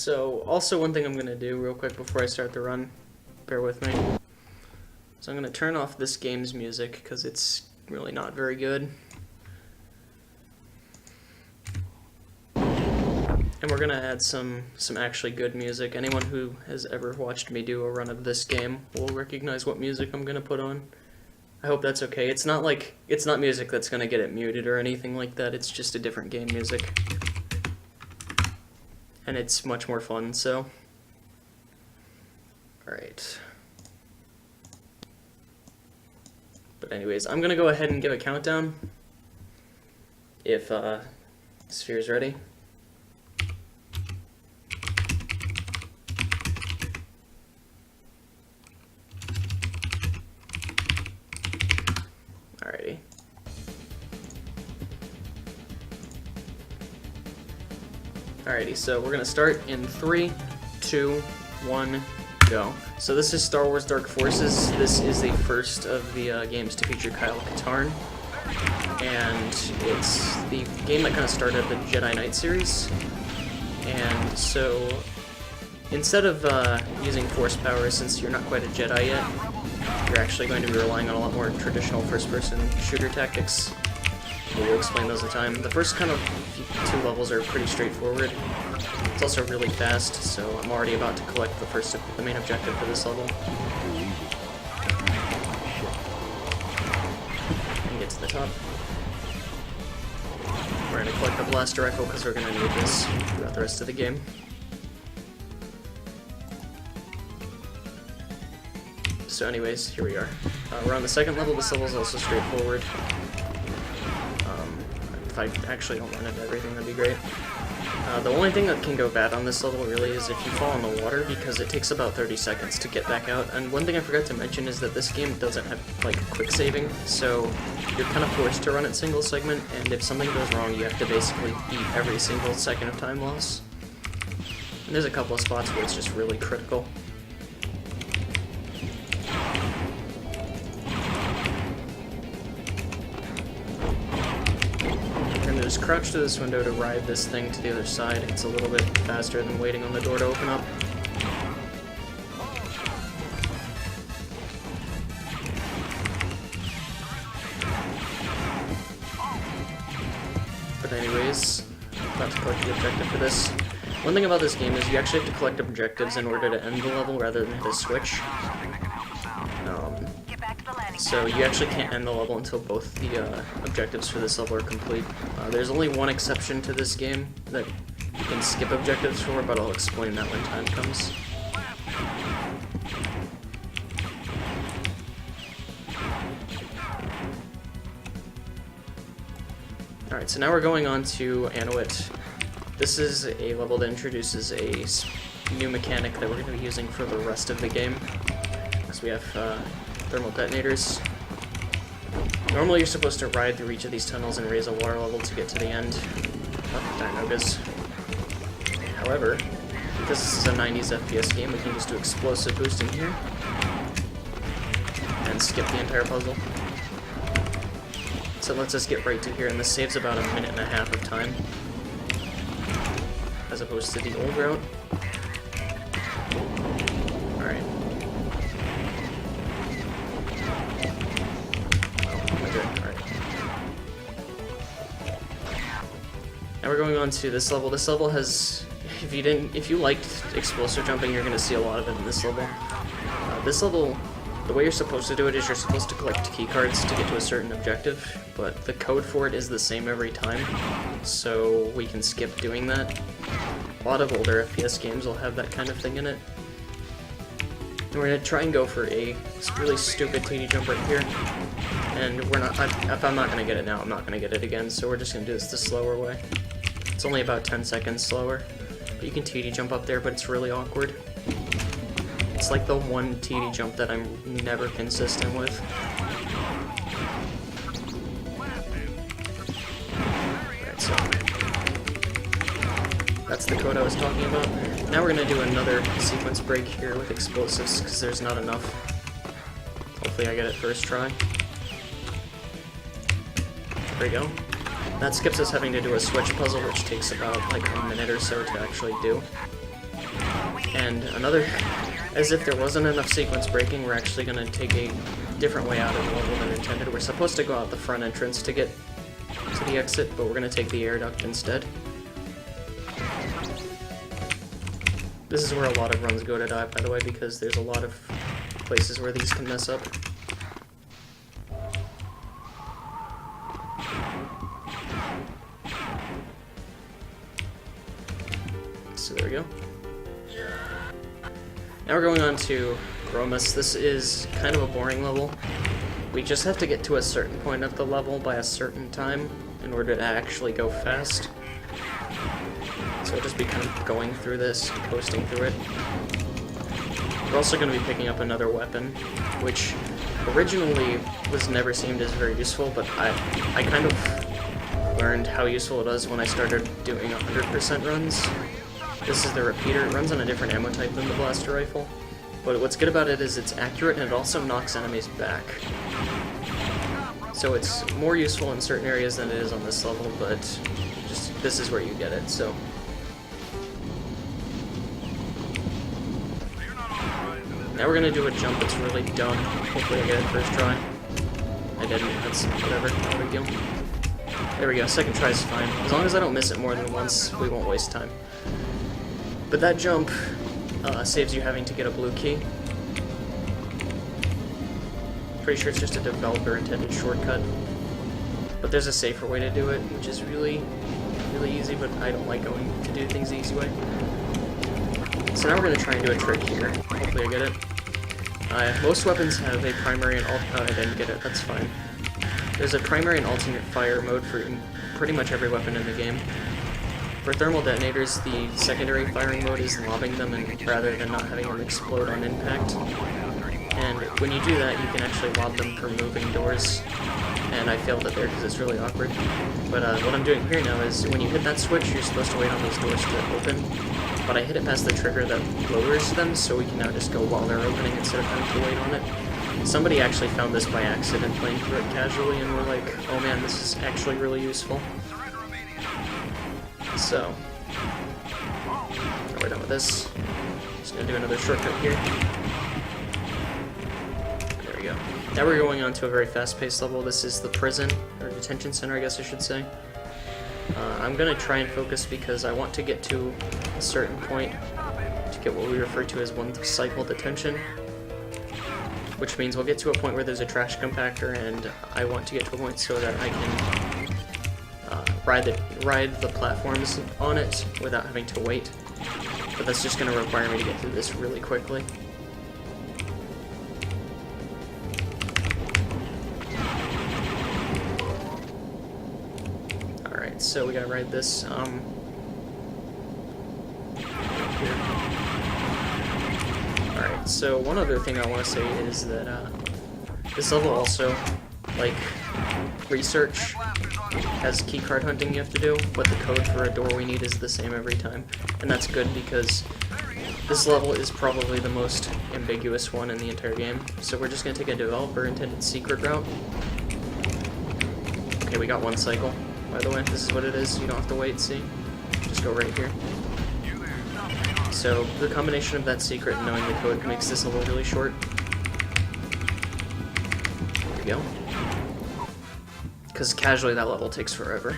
So, also one thing I'm going to do real quick before I start the run, bear with me. So I'm going to turn off this game's music because it's really not very good. And we're going to add some actually good music. Anyone who has ever watched me do a run of this game will recognize what music I'm going to put on. I hope that's okay. It's not music that's going to get it muted or anything like that. It's just a different game music. And it's much more fun, so. Alright. But anyways, I'm going to go ahead and give a countdown. If Sphere's ready. Alrighty. Alrighty, so we're gonna start in 3, 2, 1, go. So this is Star Wars Dark Forces. This is the first of the games to feature Kyle Katarn. And it's the game that kind of started the Jedi Knight series. And so, instead of using Force power, since you're not quite a Jedi yet, you're actually going to be relying on a lot more traditional first-person shooter tactics. We'll explain those in time. The first kind of 2 levels are pretty straightforward. It's also really fast, so I'm already about to collect the main objective for this level. And get to the top. We're going to collect the blaster rifle because we're going to need this throughout the rest of the game. So anyways, here we are. We're on the second level. This level is also straightforward. If I actually don't run into everything, that'd be great. The only thing that can go bad on this level really is if you fall in the water, because it takes about 30 seconds to get back out. And one thing I forgot to mention is that this game doesn't have like quick saving, so you're kind of forced to run it single segment, and if something goes wrong, you have to basically beat every single second of time loss. And there's a couple of spots where it's just really critical. Just crouch to this window to ride this thing to the other side. It's a little bit faster than waiting on the door to open up. But anyways, about to collect the objective for this. One thing about this game is you actually have to collect objectives in order to end the level rather than hit a switch. So you actually can't end the level until both the objectives for this level are complete. There's only one exception to this game that you can skip objectives for, but I'll explain that when time comes. Alright, so now we're going on to Anuit. This is a level that introduces a new mechanic that we're going to be using for the rest of the game. So we have thermal detonators. Normally you're supposed to ride through each of these tunnels and raise a water level to get to the end of Dinogas. However, because this is a 90s FPS game, we can just do explosive boost in here and skip the entire puzzle. So it lets us get right to here, and this saves about 1.5 minutes of time, as opposed to the old route. Alright. Now we're going on to this level. This level has, if you liked explosive jumping, you're going to see a lot of it in this level. This level, the way you're supposed to do it is you're supposed to collect key cards to get to a certain objective, but the code for it is the same every time, so we can skip doing that. A lot of older FPS games will have that kind of thing in it. And we're going to try and go for a really stupid TD jump right here. And we're not, if I'm not going to get it now, I'm not going to get it again, so we're just going to do this the slower way. It's only about 10 seconds slower. But you can TD jump up there, but it's really awkward. It's like the one TD jump that I'm never consistent with. Right, so that's the code I was talking about. Now we're going to do another sequence break here with explosives, because there's not enough. Hopefully I get it first try. There we go. That skips us having to do a switch puzzle, which takes about like a minute or so to actually do. And another, as if there wasn't enough sequence breaking, we're actually going to take a different way out of the level than intended. We're supposed to go out the front entrance to get to the exit, but we're going to take the air duct instead. This is where a lot of runs go to die, by the way, because there's a lot of places where these can mess up. So there we go. Now we're going on to Gromus. This is kind of a boring level. We just have to get to a certain point of the level by a certain time in order to actually go fast. So we'll just be kind of going through this, coasting through it. We're also going to be picking up another weapon, which originally was never seemed as very useful, but I kind of learned how useful it was when I started doing 100% runs. This is the repeater. It runs on a different ammo type than the blaster rifle, but what's good about it is it's accurate and it also knocks enemies back. So it's more useful in certain areas than it is on this level, but just this is where you get it, so. Now we're gonna do a jump that's really dumb. Hopefully I get it first try. I didn't, that's whatever, no big deal. There we go, second try is fine. As long as I don't miss it more than once, we won't waste time. But that jump saves you having to get a blue key. Pretty sure it's just a developer-intended shortcut. But there's a safer way to do it, which is really easy, but I don't like going to do things the easy way. So now we're going to try and do a trick here. Hopefully I get it. Most weapons have a primary and alternate... Oh, I didn't get it. That's fine. There's a primary and alternate fire mode for pretty much every weapon in the game. For thermal detonators, the secondary firing mode is lobbing them and rather than not having them explode on impact. And when you do that, you can actually lob them for moving doors. And I failed it there because it's really awkward. But what I'm doing here now is when you hit that switch, you're supposed to wait on these doors to open. But I hit it past the trigger that lowers them, so we can now just go while they're opening instead of having to wait on it. Somebody actually found this by accident playing through it casually, and we're like, oh man, this is actually really useful. So, now we're done with this. Just gonna do another shortcut here. There we go. Now we're going on to a very fast-paced level. This is the prison, or detention center, I guess I should say. I'm gonna try and focus because I want to get to a certain point to get what we refer to as one cycle detention, which means we'll get to a point where there's a trash compactor, and I want to get to a point so that I can ride the platforms on it without having to wait. But that's just going to require me to get through this really quickly. Alright, so we gotta ride this. Alright, so one other thing I want to say is that this level also, like, research has keycard hunting you have to do, but the code for a door we need is the same every time. And that's good because this level is probably the most ambiguous one in the entire game. So we're just going to take a developer-intended secret route. Okay, we got one cycle, by the way. This is what it is. You don't have to wait, see? Just go right here. So the combination of that secret and knowing the code makes this level really short. There we go. Because casually that level takes forever.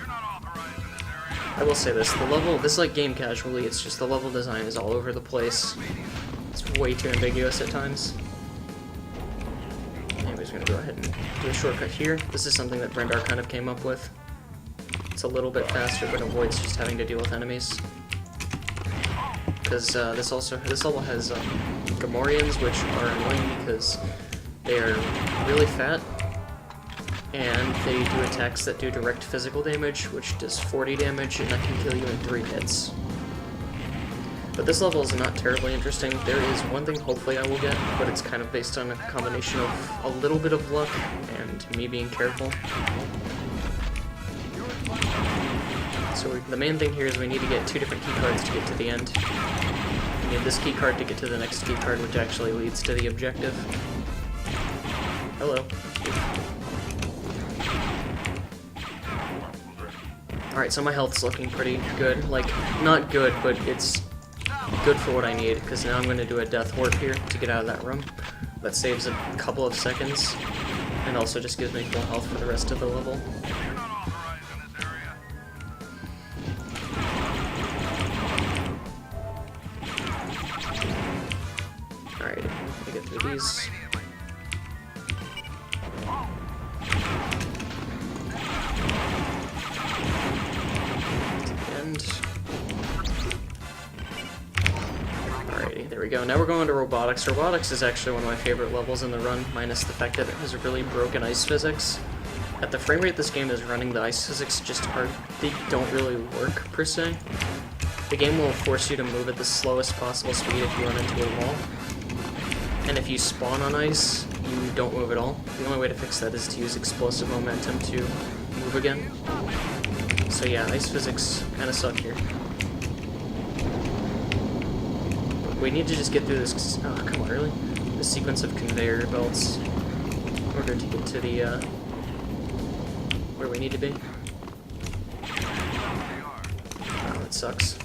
I will say this, this like game casually, it's just the level design is all over the place. It's way too ambiguous at times. Anyways, we're gonna go ahead and do a shortcut here. This is something that Brendar kind of came up with. It's a little bit faster, but avoids just having to deal with enemies. Because this level has Gamorreans, which are annoying because they are really fat. And they do attacks that do direct physical damage, which does 40 damage, and that can kill you in 3 hits. But this level is not terribly interesting. There is one thing hopefully I will get, but it's kind of based on a combination of a little bit of luck and me being careful. So the main thing here is we need to get 2 different keycards to get to the end. We need this keycard to get to the next keycard, which actually leads to the objective. Hello. Alright, so my health's looking pretty good. Like, not good, but it's good for what I need, because now I'm going to do a death warp here to get out of that room. That saves a couple of seconds, and also just gives me full health for the rest of the level. Alright, let me get through these. Alrighty, there we go. Now we're going to robotics. Robotics is actually one of my favorite levels in the run, minus the fact that it has really broken ice physics. At the frame rate this game is running, the ice physics just they don't really work, per se. The game will force you to move at the slowest possible speed if you run into a wall. And if you spawn on ice, you don't move at all. The only way to fix that is to use explosive momentum to move again. So yeah, ice physics kind of suck here. We need to just get through this, oh come on, really? The sequence of conveyor belts in order to get to the, where we need to be. Oh, that sucks.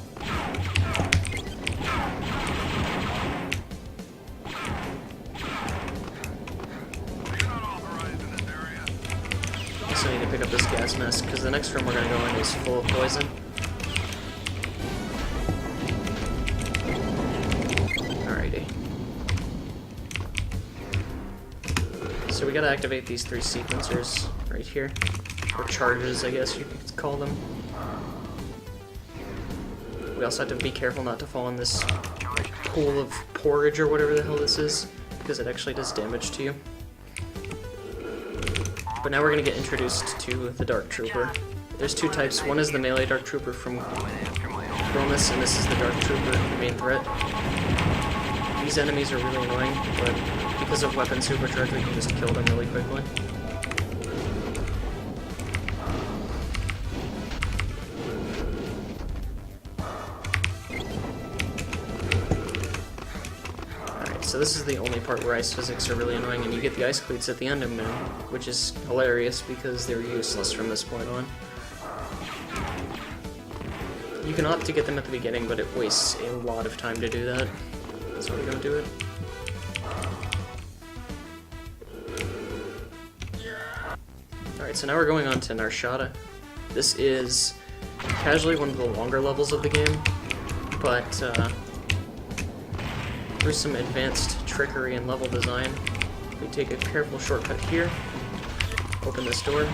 Also need to pick up this gas mask, because the next room we're going to go in is full of poison. So we gotta activate these 3 sequencers right here, or charges I guess you could call them. We also have to be careful not to fall in this pool of porridge or whatever the hell this is, because it actually does damage to you. But now we're gonna get introduced to the Dark Trooper. There's 2 types. One is the melee Dark Trooper from Chromis, and this is the Dark Trooper, the main threat. These enemies are really annoying, but because of weapon supercharge, we can just kill them really quickly. Alright, so this is the only part where ice physics are really annoying, and you get the ice cleats at the end of them, which is hilarious because they're useless from this point on. You can opt to get them at the beginning, but it wastes a lot of time to do that. So we don't do it. Alright, so now we're going on to Narshada. This is casually one of the longer levels of the game, but through some advanced trickery and level design, we take a careful shortcut here, open this door,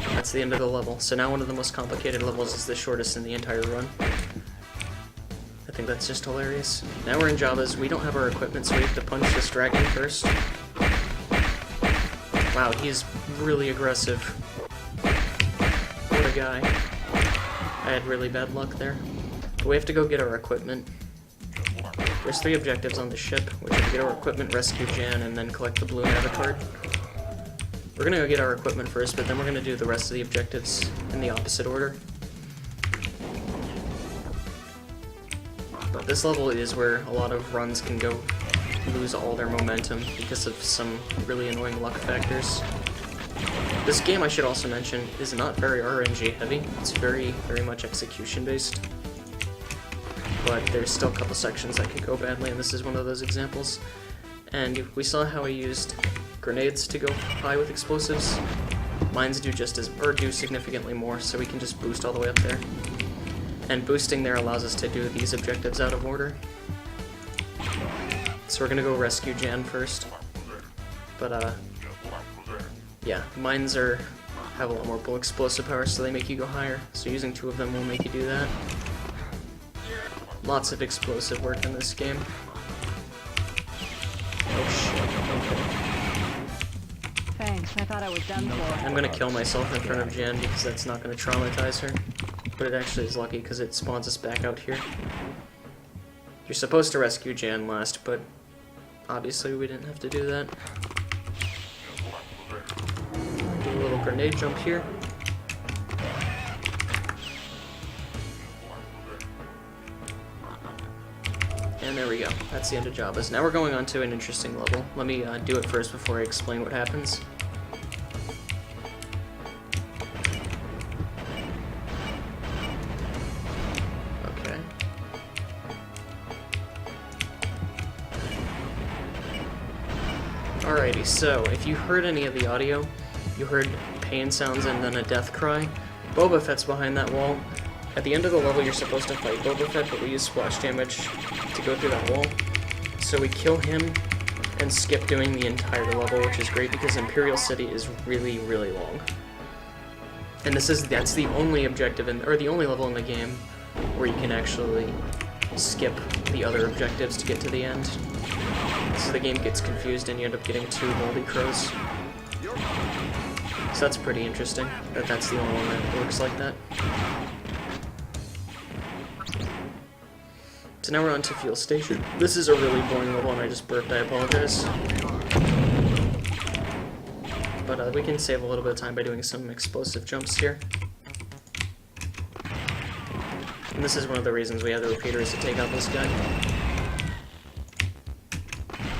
that's the end of the level. So now one of the most complicated levels is the shortest in the entire run. I think that's just hilarious. Now we're in Jabba's. We don't have our equipment, so we have to punch this dragon first. Wow, he's really aggressive. What a guy. I had really bad luck there. But we have to go get our equipment. There's 3 objectives on the ship, which are to get our equipment, rescue Jan, and then collect the blue Navicard. We're gonna go get our equipment first, but then we're gonna do the rest of the objectives in the opposite order. But this level is where a lot of runs can go lose all their momentum because of some really annoying luck factors. This game, I should also mention, is not very RNG heavy. It's very much execution based. But there's still a couple sections that could go badly, and this is one of those examples. And we saw how I used grenades to go high with explosives. Mines do just as, or do significantly more, so we can just boost all the way up there. And boosting there allows us to do these objectives out of order. So we're gonna go rescue Jan first. But yeah, mines have a lot more bullet explosive power, so they make you go higher. So using 2 of them will make you do that. Lots of explosive work in this game. Oh shit, okay. Thanks, I thought I was done for. I'm gonna kill myself in front of Jan because that's not gonna traumatize her. But it actually is lucky because it spawns us back out here. You're supposed to rescue Jan last, but obviously we didn't have to do that. Do a little grenade jump here. And there we go. That's the end of Jabba's. Now we're going on to an interesting level. Let me do it first before I explain what happens. Alrighty, so if you heard any of the audio, you heard pain sounds and then a death cry. Boba Fett's behind that wall. At the end of the level, you're supposed to fight Boba Fett, but we use splash damage to go through that wall. So we kill him and skip doing the entire level, which is great because Imperial City is really, really long. And that's the only objective or the only level in the game where you can actually skip the other objectives to get to the end. So the game gets confused and you end up getting 2 moldy crows. So that's pretty interesting, that's the only one that works like that. So now we're on to Fuel Station. This is a really boring level and I just burped, I apologize. But we can save a little bit of time by doing some explosive jumps here. And this is one of the reasons we have the repeater, is to take out this guy.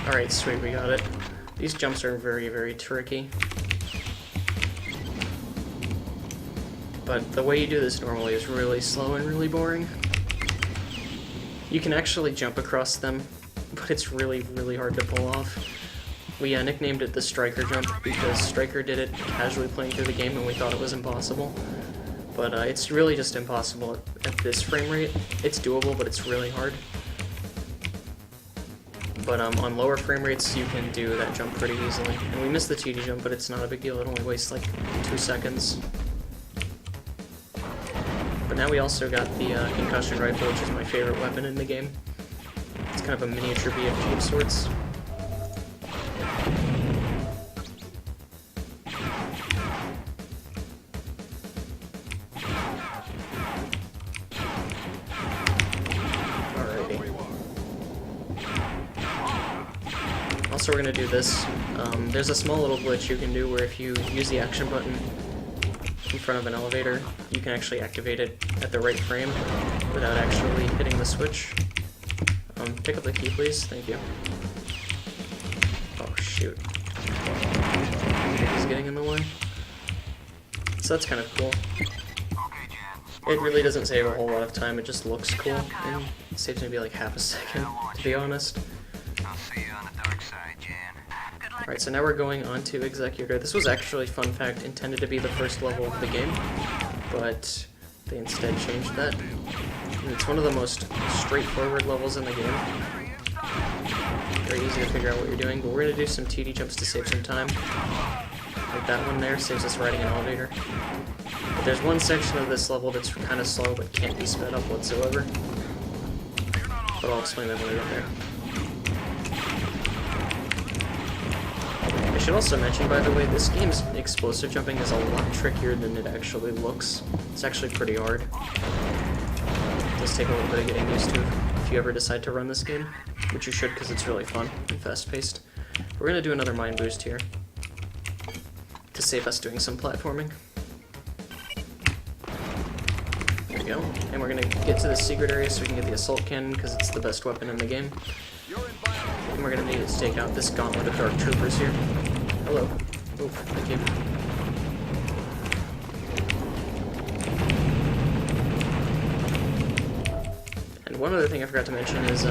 Alright, sweet, we got it. These jumps are very, very tricky. But the way you do this normally is really slow and really boring. You can actually jump across them, but it's really, really hard to pull off. We nicknamed it the Striker jump because Striker did it casually playing through the game and we thought it was impossible. But it's really just impossible at this frame rate. It's doable, but it's really hard. But on lower frame rates, you can do that jump pretty easily. And we missed the TD jump, but it's not a big deal. It only wastes like 2 seconds. But now we also got the concussion rifle, which is my favorite weapon in the game. It's kind of a miniature BFG of sorts. Also, we're going to do this. There's a small little glitch you can do where if you use the action button in front of an elevator, you can actually activate it at the right frame without actually hitting the switch. Pick up the key, please. Thank you. Oh, shoot. He's getting in the way. So that's kind of cool. It really doesn't save a whole lot of time, it just looks cool, and it saves maybe like half a second, to be honest. Alright, so now we're going on to Executor. This was actually, fun fact, intended to be the first level of the game, but they instead changed that. And it's one of the most straightforward levels in the game. Very easy to figure out what you're doing, but we're going to do some TD jumps to save some time. Like that one there saves us riding an elevator. But there's one section of this level that's kind of slow but can't be sped up whatsoever. But I'll explain that when we get there. I should also mention, by the way, this game's explosive jumping is a lot trickier than it actually looks. It's actually pretty hard. It does take a little bit of getting used to if you ever decide to run this game, which you should because it's really fun and fast-paced. We're going to do another mind boost here to save us doing some platforming. There we go. And we're going to get to the secret area so we can get the assault cannon because it's the best weapon in the game. And we're going to need it to take out this gauntlet of dark troopers here. Hello. Oh, thank you. And one other thing I forgot to mention is,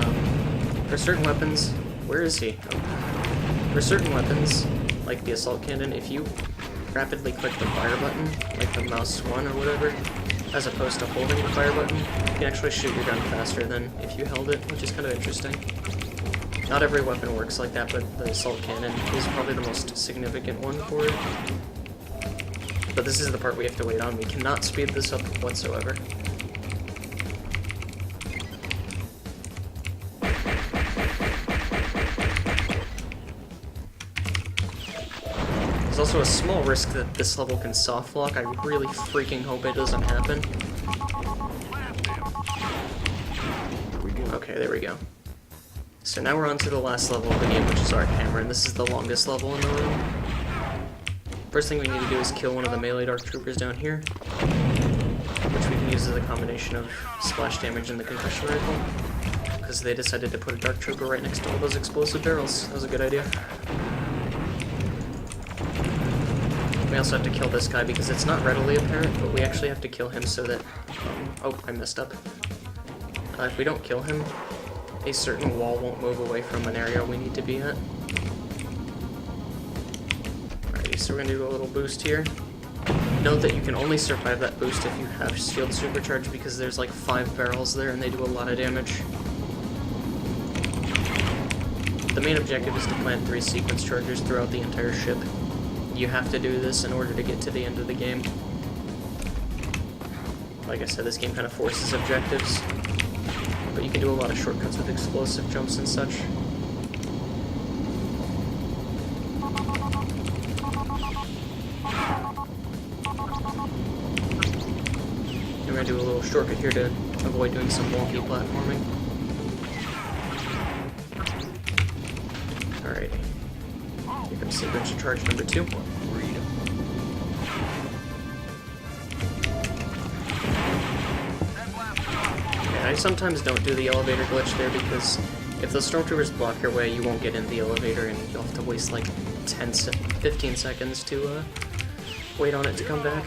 for certain weapons... Where is he? Oh. For certain weapons, like the assault cannon, if you rapidly click the fire button, like the mouse 1 or whatever, as opposed to holding the fire button, you can actually shoot your gun faster than if you held it, which is kind of interesting. Not every weapon works like that, but the assault cannon is probably the most significant one for it. But this is the part we have to wait on. We cannot speed this up whatsoever. There's also a small risk that this level can soft lock. I really freaking hope it doesn't happen. Okay, there we go. So now we're on to the last level of the game, which is Arc Hammer, and this is the longest level in the room. First thing we need to do is kill one of the melee Dark Troopers down here, which we can use as a combination of splash damage and the concussion rifle, because they decided to put a Dark Trooper right next to all those explosive barrels. That was a good idea. We also have to kill this guy because it's not readily apparent, but we actually have to kill him so that... oh, I messed up. If we don't kill him, a certain wall won't move away from an area we need to be at. so we're gonna do a little boost here. Note that you can only survive that boost if you have shield supercharge because there's like 5 barrels there and they do a lot of damage. The main objective is to plant 3 sequence chargers throughout the entire ship. You have to do this in order to get to the end of the game. Like I said, this game kind of forces objectives, but you can do a lot of shortcuts with explosive jumps and such. I'm going to do a little shortcut here to avoid doing some wonky platforming. Alrighty. Here comes sequence charge number 2. I sometimes don't do the elevator glitch there because if the stormtroopers block your way, you won't get in the elevator and you'll have to waste like 15 seconds to wait on it to come back.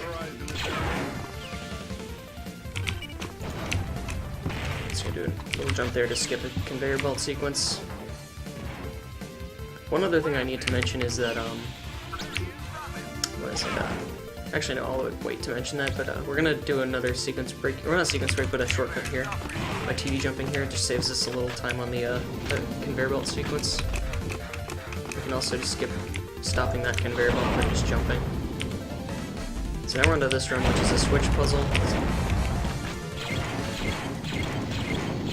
So you're doing a little jump there to skip a conveyor belt sequence. One other thing I need to mention is that, what is it? Actually, no, I'll wait to mention that, but we're gonna do another sequence break, or not sequence break, but a shortcut here. By TV jumping here, it just saves us a little time on the conveyor belt sequence. We can also just skip stopping that conveyor belt by just jumping. So now we're onto this run, which is a switch puzzle.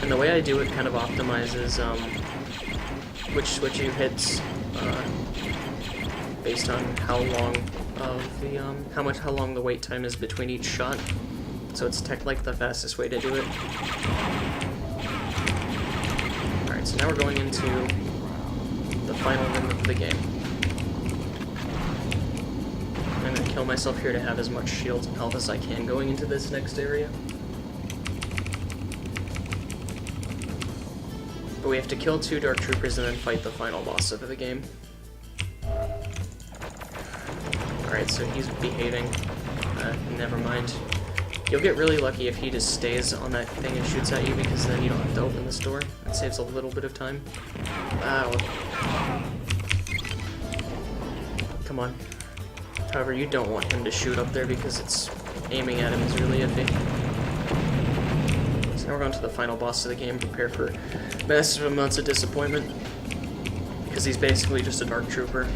And the way I do it kind of optimizes which switch you hit based on how long of the how long the wait time is between each shot. So it's like the fastest way to do it. Alright, so now we're going into the final room of the game. I'm gonna kill myself here to have as much shields and health as I can going into this next area. But we have to kill 2 Dark Troopers and then fight the final boss of the game. Alright, so he's behaving. Never mind. You'll get really lucky if he just stays on that thing and shoots at you, because then you don't have to open this door. It saves a little bit of time. Ow. Come on. However, you don't want him to shoot up there because it's aiming at him is really iffy. So now we're going to the final boss of the game. Prepare for massive amounts of disappointment, because he's basically just a Dark Trooper.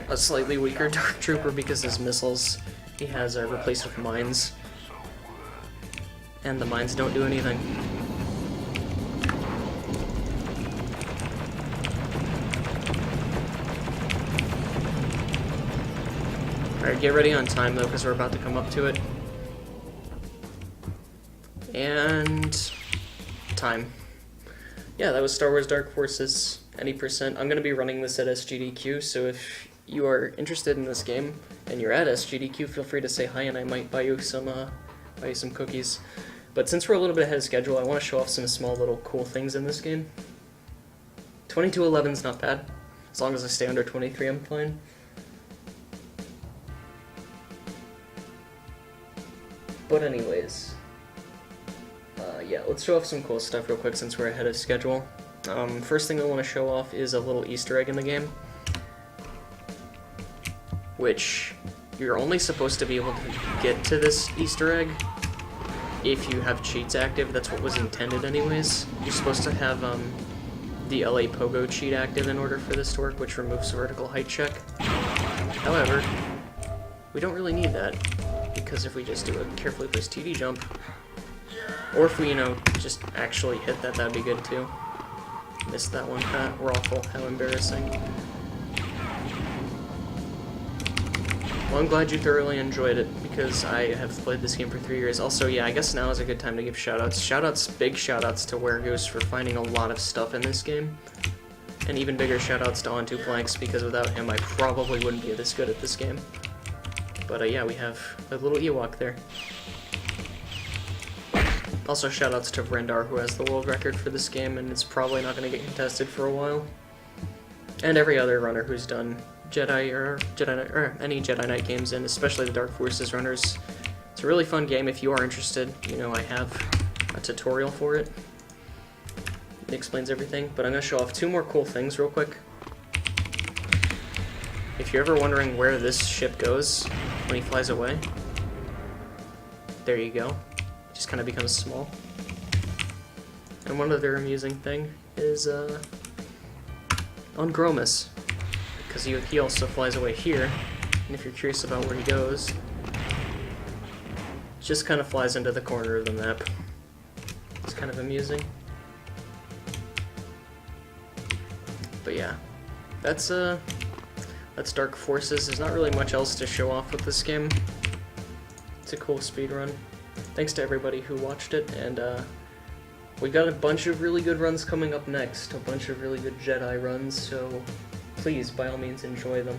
A slightly weaker Dark Trooper because his missiles he has are replaced with mines. And the mines don't do anything. Alright, get ready on time though, because we're about to come up to it. And time. Yeah, that was Star Wars Dark Forces, any percent. I'm going to be running this at SGDQ, so if you are interested in this game and you're at SGDQ, feel free to say hi and I might buy you some cookies. But since we're a little bit ahead of schedule, I want to show off some small little cool things in this game. 2211's not bad. As long as I stay under 23, I'm fine. But anyways, yeah, let's show off some cool stuff real quick since we're ahead of schedule. First thing I want to show off is a little Easter egg in the game, which you're only supposed to be able to get to this Easter egg if you have cheats active. That's what was intended anyways. You're supposed to have the LA Pogo cheat active in order for this to work, which removes vertical height check. However, we don't really need that, because if we just do a carefully placed TD jump, or if we, you know, just actually hit that, that'd be good too. Missed that one. Awful. How embarrassing. Well, I'm glad you thoroughly enjoyed it, because I have played this game for 3 years. Also, yeah, I guess now is a good time to give shoutouts. Big shoutouts to Weregoose for finding a lot of stuff in this game. And even bigger shoutouts to On2Planks, because without him I probably wouldn't be this good at this game. But yeah, we have a little Ewok there. Also shoutouts to Brendar, who has the world record for this game, and it's probably not going to get contested for a while. And every other runner who's done Jedi or any Jedi Knight games, and especially the Dark Forces runners. It's a really fun game. If you are interested, you know, I have a tutorial for it. It explains everything, but I'm going to show off 2 more cool things real quick. If if you're ever wondering where this ship goes when he flies away, there you go. It just kind of becomes small. And one other amusing thing is on Gromus, because he also flies away here, and if you're curious about where he goes, just kind of flies into the corner of the map. It's kind of amusing. But yeah, that's Dark Forces. There's not really much else to show off with this game. It's a cool speedrun. Thanks to everybody who watched it, and we've got a bunch of really good runs coming up next, a bunch of really good Jedi runs, so please, by all means, enjoy them.